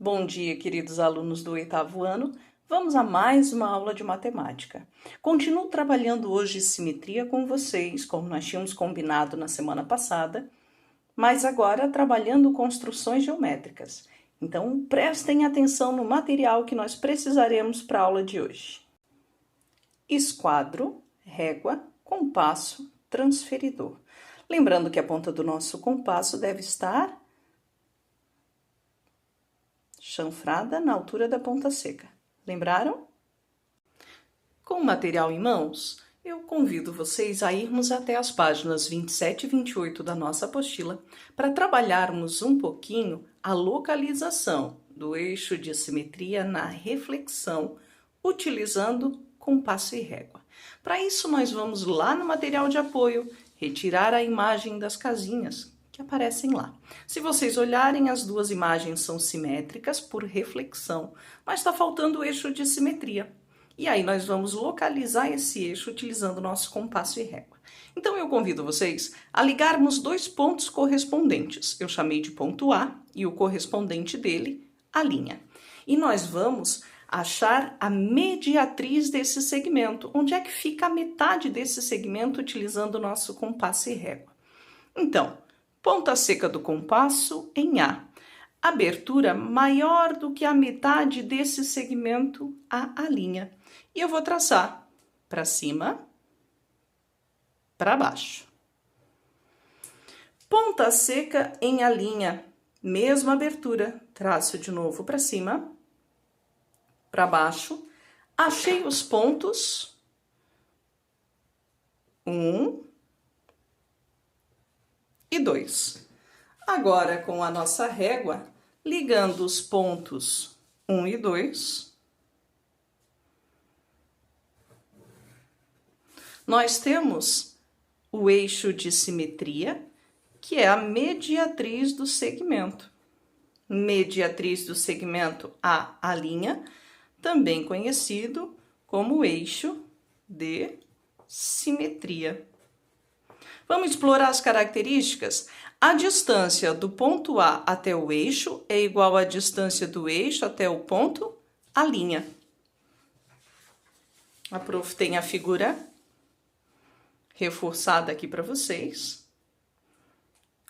Bom dia, queridos alunos do 8º ano. Vamos a mais uma aula de matemática. Continuo trabalhando hoje simetria com vocês, como nós tínhamos combinado na semana passada, mas agora trabalhando construções geométricas. Então, prestem atenção no material que nós precisaremos para a aula de hoje. Esquadro, régua, compasso, transferidor. Lembrando que a ponta do nosso compasso deve estar chanfrada na altura da ponta seca. Lembraram? Com o material em mãos, eu convido vocês a irmos até as páginas 27 e 28 da nossa apostila para trabalharmos um pouquinho a localização do eixo de simetria na reflexão, utilizando compasso e régua. Para isso, nós vamos lá no material de apoio, retirar a imagem das casinhas que aparecem lá. Se vocês olharem, as duas imagens são simétricas por reflexão, mas está faltando o eixo de simetria. E aí nós vamos localizar esse eixo utilizando o nosso compasso e régua. Então eu convido vocês a ligarmos dois pontos correspondentes. Eu chamei de ponto A e o correspondente dele, a linha. E nós vamos achar a mediatriz desse segmento. Onde é que fica a metade desse segmento utilizando o nosso compasso e régua? Então, ponta seca do compasso em A. Abertura maior do que a metade desse segmento a linha. E eu vou traçar para cima, para baixo. Ponta seca em A', mesma abertura. Traço de novo para cima, para baixo. Achei os pontos. 1 e 2. Agora, com a nossa régua, ligando os pontos 1 e 2, nós temos o eixo de simetria, que é a mediatriz do segmento. Mediatriz do segmento A', também conhecido como eixo de simetria. Vamos explorar as características? A distância do ponto A até o eixo é igual à distância do eixo até o ponto A'. A prof tem a figura reforçada aqui para vocês.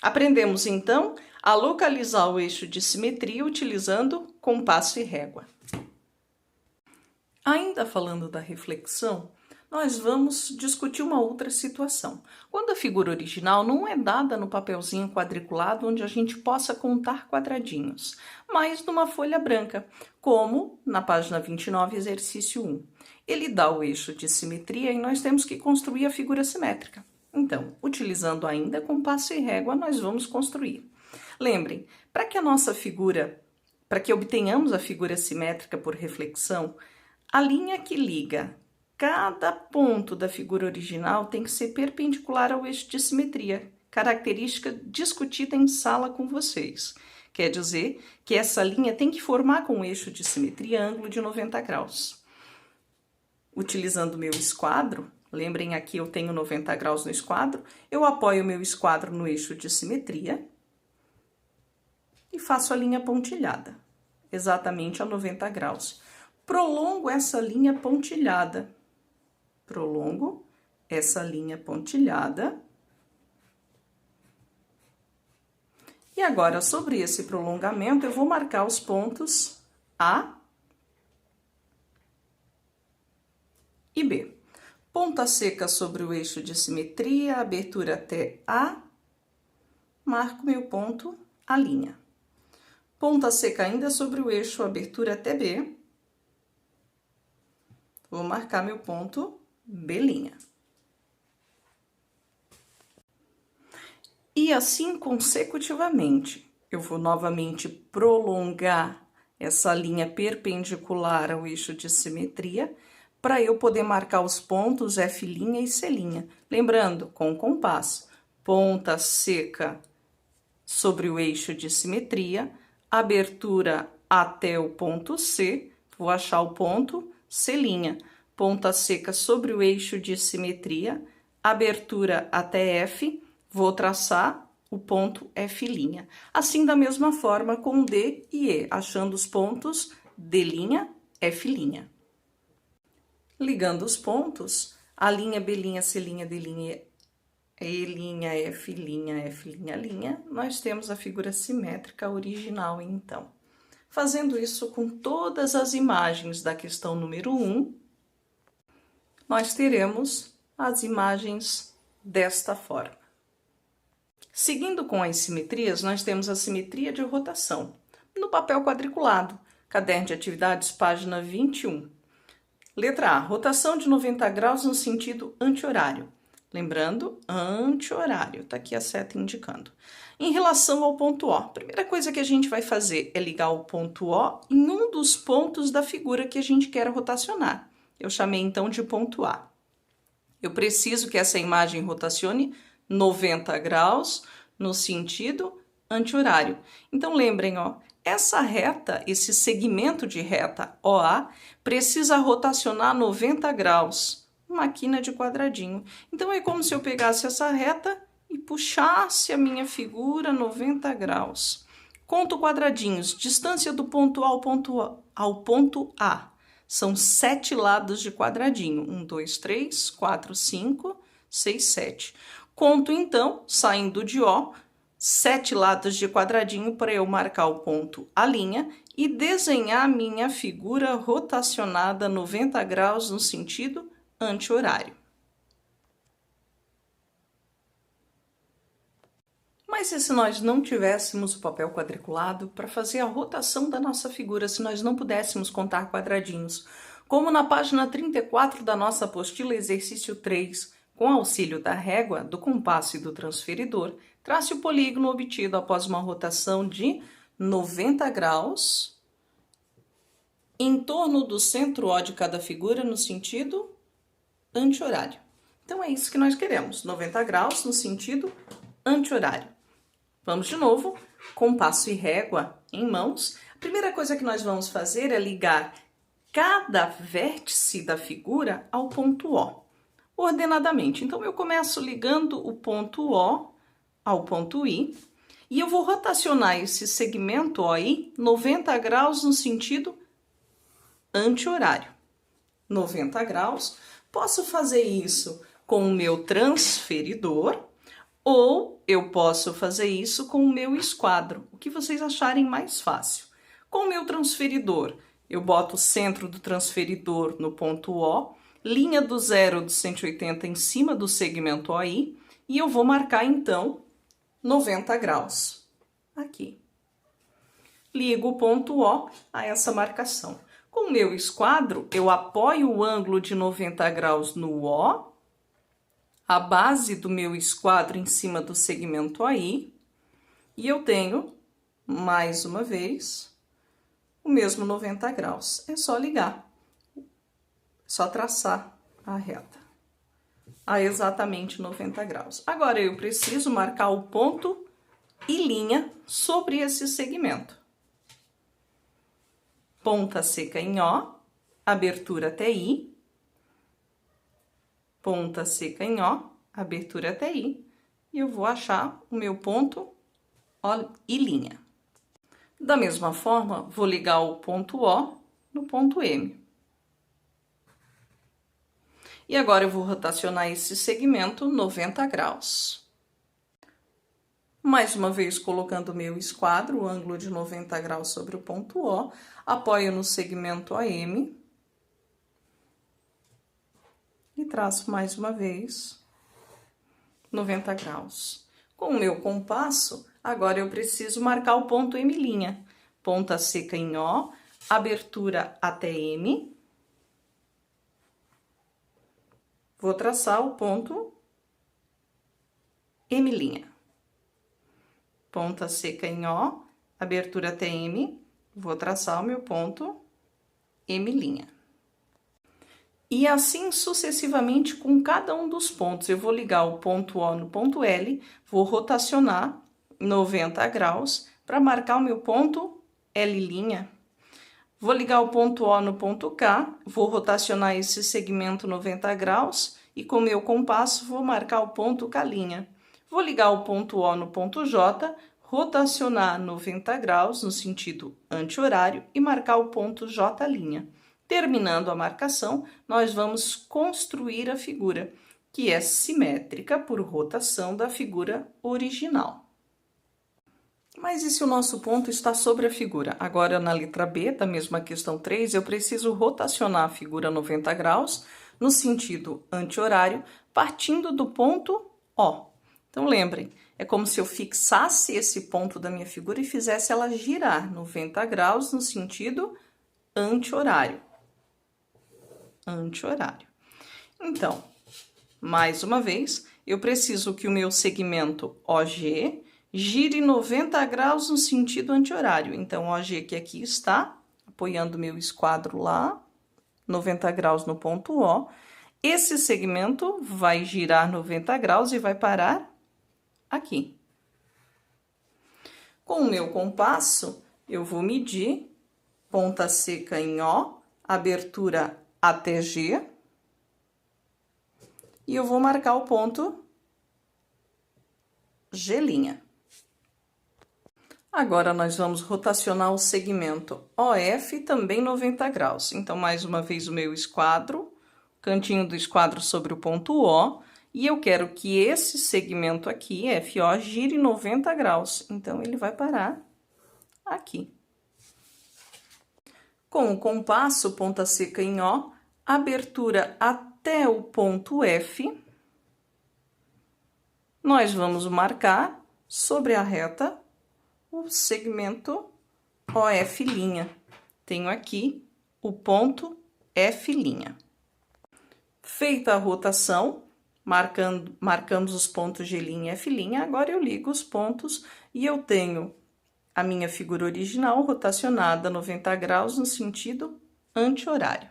Aprendemos, então, a localizar o eixo de simetria utilizando compasso e régua. Ainda falando da reflexão, nós vamos discutir uma outra situação. Quando a figura original não é dada no papelzinho quadriculado onde a gente possa contar quadradinhos, mas numa folha branca, como na página 29, exercício 1. Ele dá o eixo de simetria e nós temos que construir a figura simétrica. Então, utilizando ainda compasso e régua, nós vamos construir. Lembrem, para que obtenhamos a figura simétrica por reflexão, a linha que liga cada ponto da figura original tem que ser perpendicular ao eixo de simetria, característica discutida em sala com vocês. Quer dizer que essa linha tem que formar com o eixo de simetria ângulo de 90 graus. Utilizando o meu esquadro, lembrem aqui eu tenho 90 graus no esquadro, eu apoio o meu esquadro no eixo de simetria e faço a linha pontilhada, exatamente a 90 graus. Prolongo essa linha pontilhada. Prolongo essa linha pontilhada. E agora, sobre esse prolongamento, eu vou marcar os pontos A e B. Ponta seca sobre o eixo de simetria, abertura até A, marco meu ponto A'. Ponta seca ainda sobre o eixo, abertura até B, vou marcar meu ponto B'. E assim consecutivamente, eu vou novamente prolongar essa linha perpendicular ao eixo de simetria para eu poder marcar os pontos F' e C'. Lembrando, com o compasso, ponta seca sobre o eixo de simetria, abertura até o ponto C, vou achar o ponto C'. Ponta seca sobre o eixo de simetria, abertura até F, vou traçar o ponto F'. Assim, da mesma forma com D e E, achando os pontos D', F'. Ligando os pontos, A', B', C', D', E', F', nós temos a figura simétrica original, então. Fazendo isso com todas as imagens da questão número 1, nós teremos as imagens desta forma. Seguindo com as simetrias, nós temos a simetria de rotação. No papel quadriculado, caderno de atividades, página 21. Letra A, rotação de 90 graus no sentido anti-horário. Lembrando, anti-horário, está aqui a seta indicando. Em relação ao ponto O, a primeira coisa que a gente vai fazer é ligar o ponto O em um dos pontos da figura que a gente quer rotacionar. Eu chamei então de ponto A. Eu preciso que essa imagem rotacione 90 graus no sentido anti-horário. Então, lembrem, ó, essa reta, esse segmento de reta OA, precisa rotacionar 90 graus. Uma quina de quadradinho. Então, é como se eu pegasse essa reta e puxasse a minha figura 90 graus. Conto quadradinhos. Distância do ponto A ao ponto A. São 7 lados de quadradinho. 1, 2, 3, 4, 5, 6, 7. Conto, então, saindo de O, 7 lados de quadradinho para eu marcar o ponto A' e desenhar a minha figura rotacionada 90 graus no sentido anti-horário. Mas e se nós não tivéssemos o papel quadriculado para fazer a rotação da nossa figura, se nós não pudéssemos contar quadradinhos? Como na página 34 da nossa apostila, exercício 3, com auxílio da régua, do compasso e do transferidor, trace o polígono obtido após uma rotação de 90 graus em torno do centro O de cada figura no sentido anti-horário. Então, é isso que nós queremos, 90 graus no sentido anti-horário. Vamos de novo, compasso e régua em mãos. A primeira coisa que nós vamos fazer é ligar cada vértice da figura ao ponto O, ordenadamente. Então, eu começo ligando o ponto O ao ponto I e eu vou rotacionar esse segmento OI 90 graus no sentido anti-horário. 90 graus. Posso fazer isso com o meu transferidor ou eu posso fazer isso com o meu esquadro, o que vocês acharem mais fácil. Com o meu transferidor, eu boto o centro do transferidor no ponto O, linha do zero do 180 em cima do segmento OI e eu vou marcar então 90 graus aqui. Ligo o ponto O a essa marcação. Com o meu esquadro, eu apoio o ângulo de 90 graus no O, a base do meu esquadro em cima do segmento OI, e eu tenho, mais uma vez, o mesmo 90 graus. É só ligar, só traçar a reta a exatamente 90 graus. Agora, eu preciso marcar o ponto e linha sobre esse segmento. Ponta seca em O, abertura até I, ponta seca em O, abertura até I, e eu vou achar o meu ponto O e linha. Da mesma forma, vou ligar o ponto O no ponto M. E agora eu vou rotacionar esse segmento 90 graus. Mais uma vez, colocando o meu esquadro, o ângulo de 90 graus sobre o ponto O, apoio no segmento AM e traço mais uma vez 90 graus. Com o meu compasso, agora eu preciso marcar o ponto M', ponta seca em O, abertura até M. Vou traçar o ponto M'. Ponta seca em O, abertura até M, vou traçar o meu ponto M'. E assim sucessivamente com cada um dos pontos. Eu vou ligar o ponto O no ponto L, vou rotacionar 90 graus para marcar o meu ponto L'. Vou ligar o ponto O no ponto K, vou rotacionar esse segmento 90 graus e com o meu compasso vou marcar o ponto K'. Vou ligar o ponto O no ponto J, rotacionar 90 graus no sentido anti-horário e marcar o ponto J'. Terminando a marcação, nós vamos construir a figura, que é simétrica por rotação da figura original. Mas e se o nosso ponto está sobre a figura? Agora, na letra B, da mesma questão 3, eu preciso rotacionar a figura 90 graus no sentido anti-horário, partindo do ponto O. Então, lembrem, é como se eu fixasse esse ponto da minha figura e fizesse ela girar 90 graus no sentido anti-horário. Anti-horário. Então, mais uma vez, eu preciso que o meu segmento OG gire 90 graus no sentido anti-horário. Então, OG que aqui está, apoiando o meu esquadro lá, 90 graus no ponto O. Esse segmento vai girar 90 graus e vai parar aqui. Com o meu compasso, eu vou medir ponta seca em O, abertura até G, e eu vou marcar o ponto G'. Agora, nós vamos rotacionar o segmento OF também 90 graus. Então, mais uma vez, o meu esquadro, cantinho do esquadro sobre o ponto O, e eu quero que esse segmento aqui, FO, gire 90 graus. Então, ele vai parar aqui. Com o compasso, ponta seca em O, abertura até o ponto F, nós vamos marcar sobre a reta o segmento OF'. Tenho aqui o ponto F'. Feita a rotação, marcamos os pontos G' e F', agora eu ligo os pontos e eu tenho a minha figura original rotacionada 90 graus no sentido anti-horário.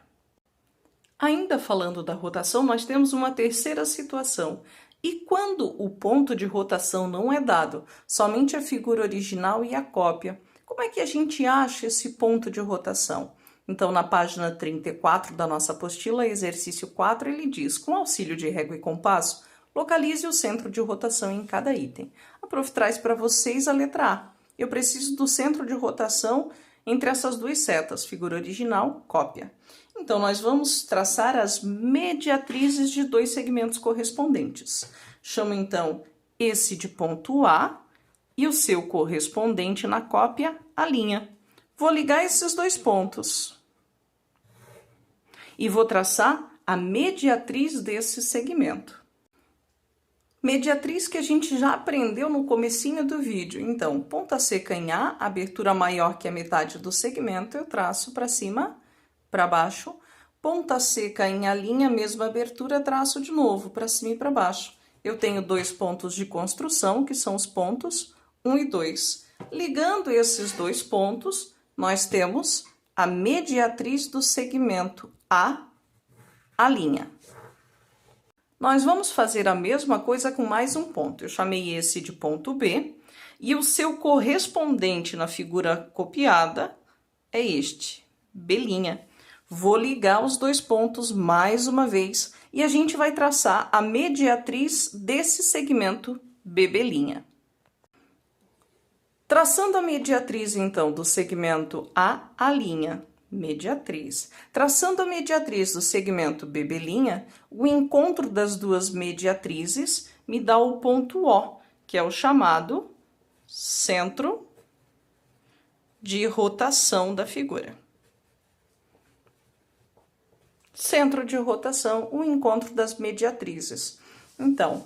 Ainda falando da rotação, nós temos uma terceira situação. E quando o ponto de rotação não é dado, somente a figura original e a cópia, como é que a gente acha esse ponto de rotação? Então, na página 34 da nossa apostila, exercício 4, ele diz, com auxílio de régua e compasso, localize o centro de rotação em cada item. A prof traz para vocês a letra A. Eu preciso do centro de rotação entre essas duas setas, figura original, cópia. Então, nós vamos traçar as mediatrizes de dois segmentos correspondentes. Chamo, então, esse de ponto A e o seu correspondente na cópia, a linha. Vou ligar esses dois pontos. E vou traçar a mediatriz desse segmento. Mediatriz que a gente já aprendeu no comecinho do vídeo. Então, ponta seca em A, abertura maior que a metade do segmento, eu traço para cima, para baixo. Ponta seca em A', mesma abertura, traço de novo, para cima e para baixo. Eu tenho dois pontos de construção, que são os pontos 1 e 2. Ligando esses dois pontos, nós temos a mediatriz do segmento A'. Nós vamos fazer a mesma coisa com mais um ponto. Eu chamei esse de ponto B, e o seu correspondente na figura copiada é este, B'. Vou ligar os dois pontos mais uma vez, e a gente vai traçar a mediatriz desse segmento BB'. Traçando a mediatriz, então, do segmento A', mediatriz. Traçando a mediatriz do segmento BB', o encontro das duas mediatrizes me dá o ponto O, que é o chamado centro de rotação da figura. Centro de rotação, o encontro das mediatrizes. Então,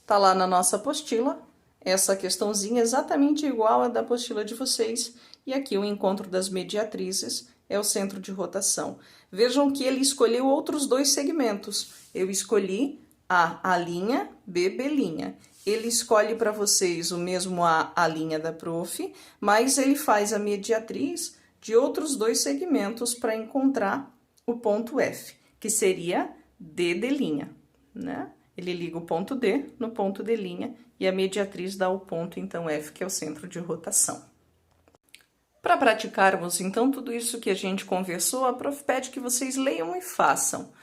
tá lá na nossa apostila, essa questãozinha exatamente igual à da apostila de vocês, e aqui o encontro das mediatrizes é o centro de rotação. Vejam que ele escolheu outros dois segmentos. Eu escolhi A', BB'. Ele escolhe para vocês o mesmo A' da prof, mas ele faz a mediatriz de outros dois segmentos para encontrar o ponto F, que seria DD', né? Ele liga o ponto D no ponto D' e a mediatriz dá o ponto, então, F, que é o centro de rotação. Para praticarmos, então, tudo isso que a gente conversou, a prof pede que vocês leiam e façam.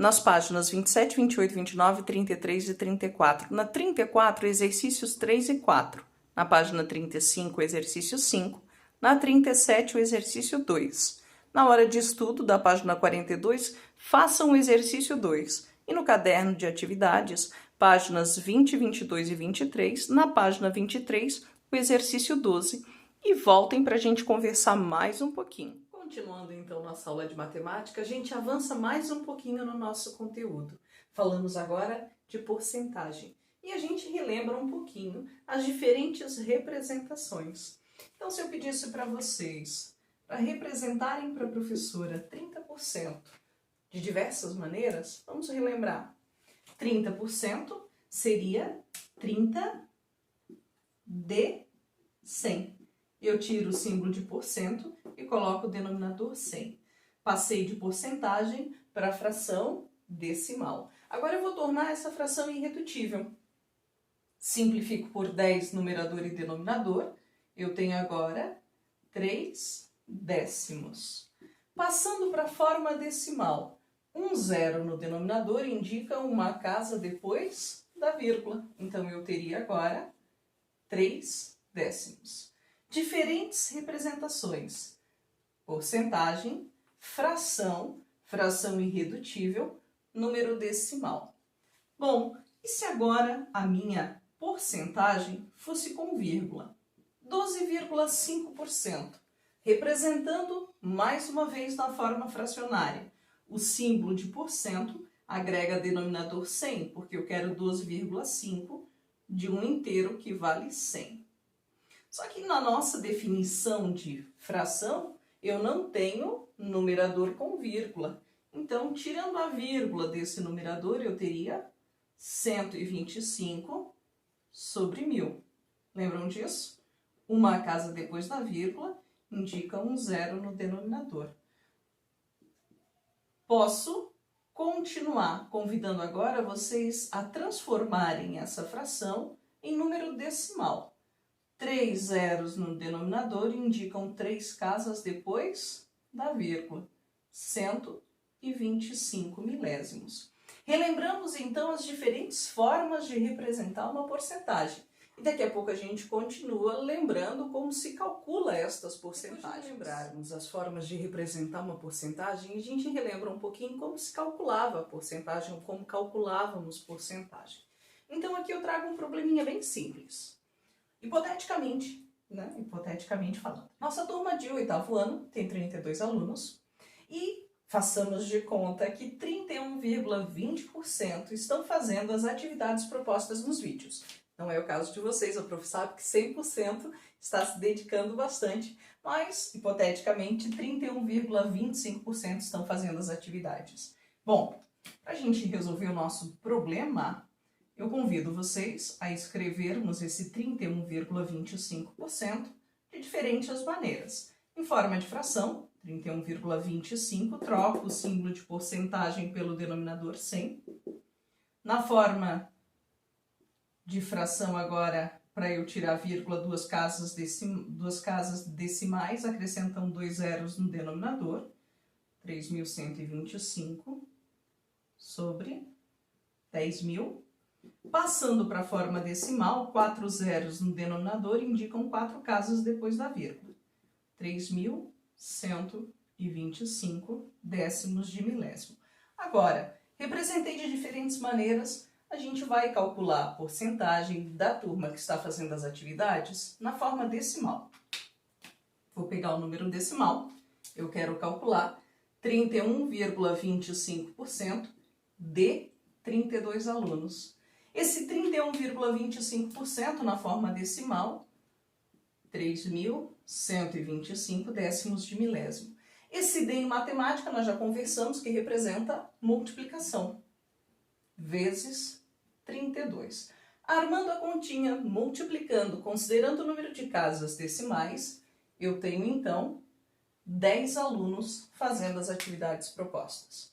nas páginas 27, 28, 29, 33 e 34. Na 34, exercícios 3 e 4. Na página 35, o exercício 5. Na 37, o exercício 2. Na hora de estudo, da página 42, façam o exercício 2. E no caderno de atividades, páginas 20, 22 e 23, na página 23, o exercício 12. E voltem para a gente conversar mais um pouquinho. Continuando então nossa aula de matemática, a gente avança mais um pouquinho no nosso conteúdo. Falamos agora de porcentagem e a gente relembra um pouquinho as diferentes representações. Então, se eu pedisse para vocês para representarem para a professora 30% de diversas maneiras, vamos relembrar. 30% seria 30 de 100. Eu tiro o símbolo de porcento e coloco o denominador 100. Passei de porcentagem para a fração decimal. Agora eu vou tornar essa fração irredutível. Simplifico por 10 numerador e denominador. Eu tenho agora 3 décimos. Passando para a forma decimal. Um zero no denominador indica uma casa depois da vírgula. Então eu teria agora 3 décimos. Diferentes representações: porcentagem, fração, fração irredutível, número decimal. Bom, e se agora a minha porcentagem fosse com vírgula? 12,5%, representando mais uma vez na forma fracionária. O símbolo de porcento agrega denominador 100, porque eu quero 12,5 de um inteiro que vale 100. Só que na nossa definição de fração, eu não tenho numerador com vírgula. Então, tirando a vírgula desse numerador, eu teria 125 sobre 1000. Lembram disso? Uma casa depois da vírgula indica um zero no denominador. Posso continuar convidando agora vocês a transformarem essa fração em número decimal. 3 zeros no denominador indicam 3 casas depois da vírgula, 125 milésimos. Relembramos então as diferentes formas de representar uma porcentagem. E daqui a pouco a gente continua lembrando como se calcula estas porcentagens. Depois de lembrarmos as formas de representar uma porcentagem, a gente relembra um pouquinho como se calculava a porcentagem, ou como calculávamos porcentagem. Então aqui eu trago um probleminha bem simples. Hipoteticamente, Hipoteticamente falando. Nossa turma de 8º ano tem 32 alunos e façamos de conta que 31,20% estão fazendo as atividades propostas nos vídeos. Não é o caso de vocês, a prof sabe que 100% está se dedicando bastante, mas, hipoteticamente, 31,25% estão fazendo as atividades. Bom, para a gente resolver o nosso problema, eu convido vocês a escrevermos esse 31,25% de diferentes maneiras. Em forma de fração, 31,25, troco o símbolo de porcentagem pelo denominador 100. Na forma de fração agora, para eu tirar vírgula, duas casas decimais, acrescentam 2 zeros no denominador, 3.125 sobre 10.000. Passando para a forma decimal, 4 zeros no denominador indicam 4 casas depois da vírgula. 3.125 décimos de milésimo. Agora, representei de diferentes maneiras, a gente vai calcular a porcentagem da turma que está fazendo as atividades na forma decimal. Vou pegar o número decimal, eu quero calcular 31,25% de 32 alunos. Esse 31,25% na forma decimal, 3.125 décimos de milésimo. Esse D em matemática nós já conversamos que representa multiplicação, vezes 32. Armando a continha, multiplicando, considerando o número de casas decimais, eu tenho então 10 alunos fazendo as atividades propostas.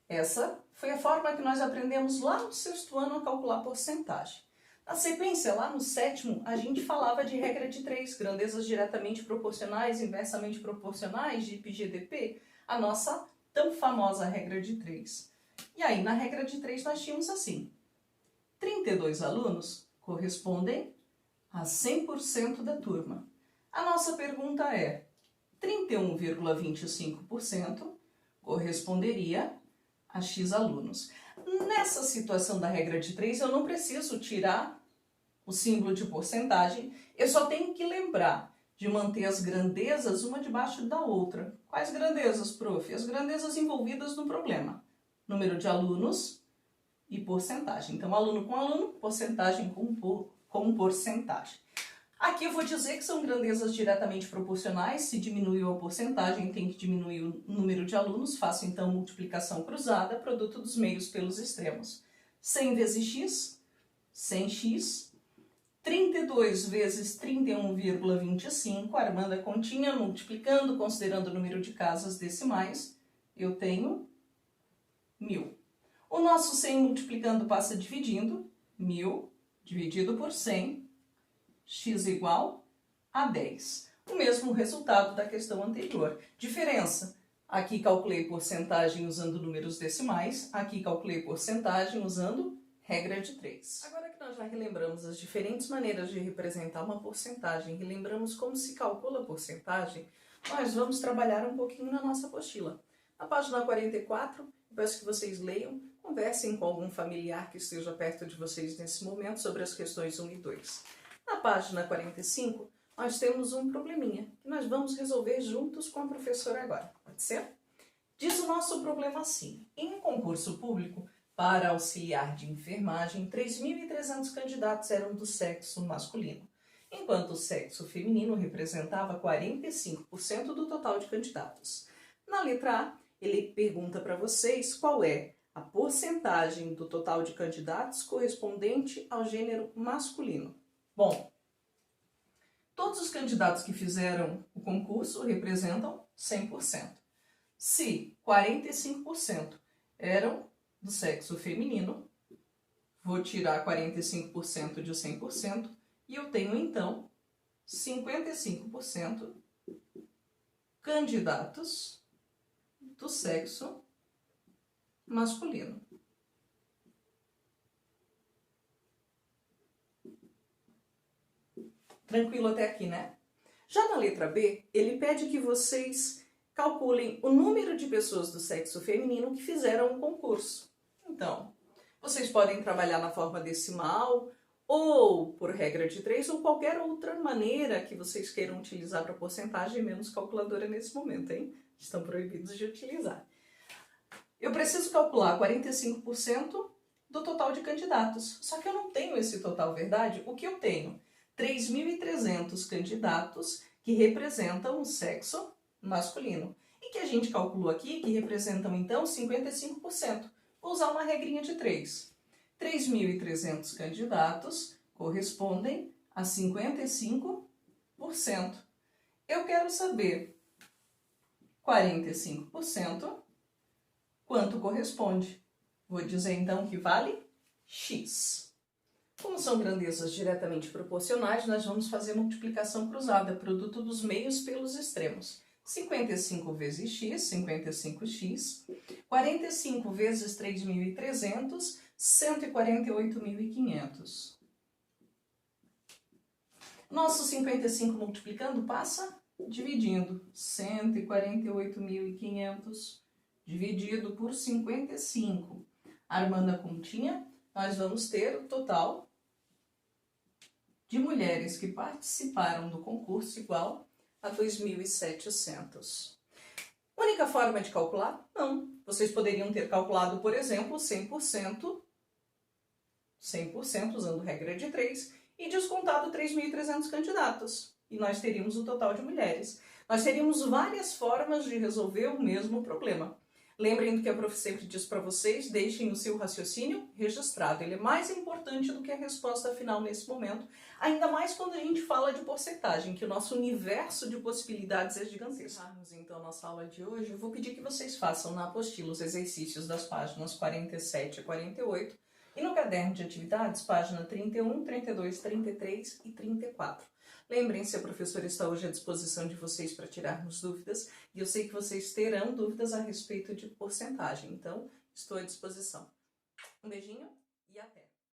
Essa foi a forma que nós aprendemos lá no 6º ano a calcular porcentagem. Na sequência, lá no 7º, a gente falava de regra de 3, grandezas diretamente proporcionais, inversamente proporcionais, de IPGDP, a nossa tão famosa regra de 3. E aí, na regra de 3, nós tínhamos assim: 32 alunos correspondem a 100% da turma. A nossa pergunta é: 31,25% corresponderia a X alunos. Nessa situação da regra de 3, eu não preciso tirar o símbolo de porcentagem, eu só tenho que lembrar de manter as grandezas uma debaixo da outra. Quais grandezas, prof? As grandezas envolvidas no problema. Número de alunos e porcentagem. Então, aluno com aluno, porcentagem com porcentagem. Aqui eu vou dizer que são grandezas diretamente proporcionais. Se diminuiu a porcentagem, tem que diminuir o número de alunos. Faço então multiplicação cruzada, produto dos meios pelos extremos. 100 vezes x, 100x. 32 vezes 31,25, armando a continha, multiplicando, considerando o número de casas decimais, eu tenho 1000. O nosso 100 multiplicando passa dividindo, 1000 dividido por 100, x igual a 10. O mesmo resultado da questão anterior. Diferença: aqui calculei porcentagem usando números decimais, aqui calculei porcentagem usando regra de 3. Agora que nós já relembramos as diferentes maneiras de representar uma porcentagem, relembramos como se calcula a porcentagem, nós vamos trabalhar um pouquinho na nossa apostila. Na página 44, eu peço que vocês leiam, conversem com algum familiar que esteja perto de vocês nesse momento sobre as questões 1 e 2. Na página 45, nós temos um probleminha que nós vamos resolver juntos com a professora agora. Pode ser? Diz o nosso problema assim: em um concurso público, para auxiliar de enfermagem, 3.300 candidatos eram do sexo masculino, enquanto o sexo feminino representava 45% do total de candidatos. Na letra A, ele pergunta para vocês qual é a porcentagem do total de candidatos correspondente ao gênero masculino. Bom, todos os candidatos que fizeram o concurso representam 100%. Se 45% eram do sexo feminino, vou tirar 45% de 100% e eu tenho então 55% candidatos do sexo masculino. Tranquilo até aqui, né? Já na letra B, ele pede que vocês calculem o número de pessoas do sexo feminino que fizeram o concurso. Então, vocês podem trabalhar na forma decimal, ou por regra de 3, ou qualquer outra maneira que vocês queiram utilizar para porcentagem, menos calculadora nesse momento, hein? Estão proibidos de utilizar. Eu preciso calcular 45% do total de candidatos, só que eu não tenho esse total, verdade? O que eu tenho? 3.300 candidatos que representam o sexo masculino, e que a gente calculou aqui que representam então 55%. Vou usar uma regrinha de 3. 3.300 candidatos correspondem a 55%. Eu quero saber 45%, quanto corresponde. Vou dizer então que vale x. Como são grandezas diretamente proporcionais, nós vamos fazer multiplicação cruzada, produto dos meios pelos extremos. 55 vezes x, 55x, 45 vezes 3.300, 148.500. Nosso 55 multiplicando passa dividindo. 148.500 dividido por 55. Armando a continha, nós vamos ter o total de mulheres que participaram do concurso igual a 2.700. Única forma de calcular? Não. Vocês poderiam ter calculado, por exemplo, 100% usando regra de 3 e descontado 3.300 candidatos. E nós teríamos o total de mulheres. Nós teríamos várias formas de resolver o mesmo problema. Lembrem do que a prof sempre diz para vocês, deixem o seu raciocínio registrado. Ele é mais importante do que a resposta final nesse momento, ainda mais quando a gente fala de porcentagem, que o nosso universo de possibilidades é gigantesco. Vamos então a nossa aula de hoje. Eu vou pedir que vocês façam na apostila os exercícios das páginas 47 a 48 e no caderno de atividades, página 31, 32, 33 e 34. Lembrem-se, a professora está hoje à disposição de vocês para tirarmos dúvidas, e eu sei que vocês terão dúvidas a respeito de porcentagem, então Estou à disposição. Um beijinho e até!